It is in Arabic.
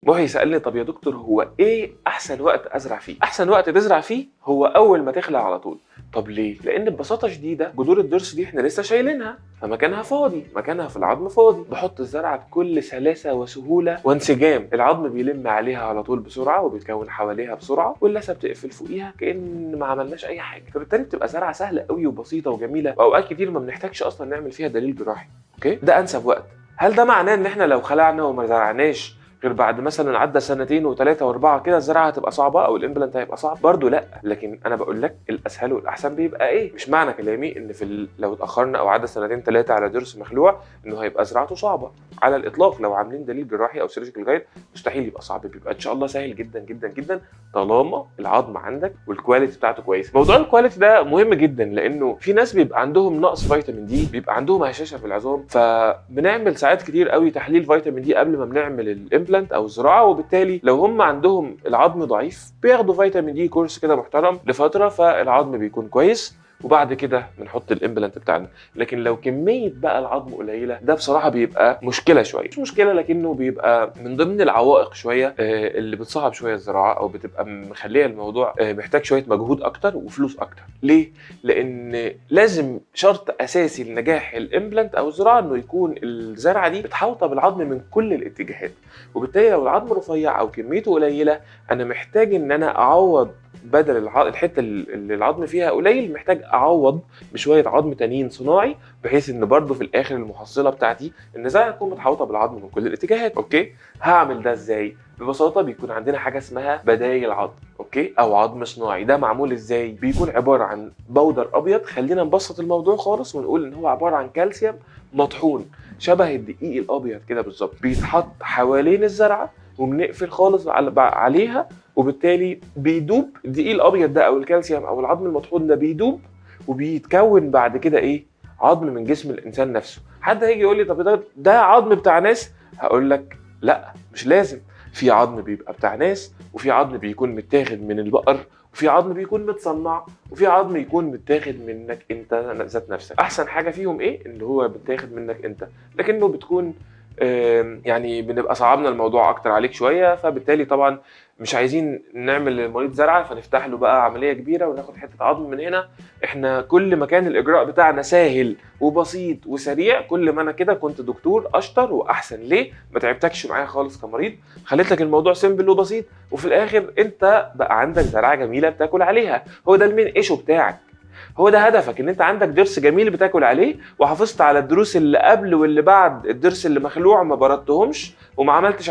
محي سألني طب يا دكتور هو ايه احسن وقت ازرع فيه؟ احسن وقت تزرع فيه هو اول ما تخلع على طول. طب ليه؟ لان ببساطه شديده جذور الضرس دي احنا لسه شايلينها، فمكانها فاضي، مكانها في العظم فاضي. بحط الزرعه بكل سلاسه وسهوله وانسجام، العظم بيلم عليها على طول بسرعه وبيتكون حواليها بسرعه، واللثه بتقفل فوقيها كأن ما عملناش اي حاجه، فبالتالي بتبقى زرعه سهله قوي وبسيطه وجميله، واوقات كتير ما بنحتاجش اصلا نعمل فيها دليل جراحي. اوكي؟ ده انسب وقت. هل ده معناه ان احنا لو خلعنا وما زرعناش غير بعد مثلا عدى سنتين وثلاثه واربعه كده الزراعه هتبقى صعبه او الامبلانت هيبقى صعب؟ برضه لا، لكن انا بقول لك الاسهل والاحسن بيبقى ايه. مش معنى كلامي ان لو اتاخرنا او عدى سنتين ثلاثه على ضرس مخلوع انه هيبقى زراعته صعبه على الاطلاق. لو عاملين دليل جراحي او سيرجيكال جايد مستحيل يبقى صعب، بيبقى ان شاء الله سهل جدا جدا جدا طالما العظم عندك والكواليتي بتاعته كويس. موضوع الكواليتي ده مهم جدا لانه في ناس بيبقى عندهم نقص فيتامين دي، بيبقى عندهم هشاشه في العظام، فبنعمل ساعات كتير قوي تحليل فيتامين دي قبل ما بنعمل الامبلانت او الزراعه، وبالتالي لو هم عندهم العظم ضعيف بياخدوا فيتامين دي كورس كده محترم لفتره فالعظم بيكون كويس، وبعد كده بنحط الامبلانت بتاعنا. لكن لو كميه بقى العظم قليله ده بصراحه بيبقى مشكله شويه، مش مشكله لكنه بيبقى من ضمن العوائق شويه اللي بتصعب شويه الزراعه او بتبقى مخليه الموضوع محتاج شويه مجهود اكتر وفلوس اكتر. ليه؟ لان لازم شرط اساسي لنجاح الامبلانت او الزراعه انه يكون الزرعه دي متحوطه بالعظم من كل الاتجاهات، وبالتالي لو العظم رفيع او كميته قليله انا محتاج ان انا اعوض بدل الحته اللي العظم فيها قليل، محتاج اعوض بشويه عظم تانيين صناعي، بحيث ان برضو في الاخر المحصله بتاعتي ان الزرعه تكون متحوطه بالعظم من كل الاتجاهات. اوكي؟ هعمل ده ازاي؟ ببساطه بيكون عندنا حاجه اسمها بدايل عظم، اوكي، او عظم صناعي. ده معمول ازاي؟ بيكون عباره عن بودر ابيض، خلينا نبسط الموضوع خالص ونقول ان هو عباره عن كالسيوم مطحون شبه الدقيق الابيض كده بالظبط، بيتحط حوالين الزرعه وبنقفل خالص عليها، وبالتالي بيدوب الدقيق الابيض ده او الكالسيوم او العظم المطحون ده بيدوب، وبيتكون بعد كده ايه؟ عظم من جسم الانسان نفسه. حد هيجي يقول لي طب ده عظم بتاع ناس؟ هقول لك لا، مش لازم. في عظم بيبقى بتاع ناس، وفي عظم بيكون متاخد من البقر، وفي عظم بيكون متصنع، وفي عظم يكون متاخد منك انت ذات نفسك. احسن حاجه فيهم ايه؟ اللي هو متاخد منك انت، لكنه بتكون يعني بنبقى صعبنا الموضوع اكتر عليك شويه، فبالتالي طبعا مش عايزين نعمل للمريض زرعه فنفتح له بقى عمليه كبيره وناخد حته عظم من هنا. احنا كل ما كان الاجراء بتاعنا سهل وبسيط وسريع كل ما انا كده كنت دكتور اشطر واحسن. ليه؟ ما تعبتكش معايا خالص كمريض، خليت لك الموضوع سيمبل وبسيط، وفي الاخر انت بقى عندك زرعه جميله بتاكل عليها. هو ده المين ايشو بتاعك، هو ده هدفك، ان انت عندك ضرس جميل بتاكل عليه وحافظت على الضروس اللي قبل واللي بعد الضرس اللي مخلوع ما بردتهمش وما عملتش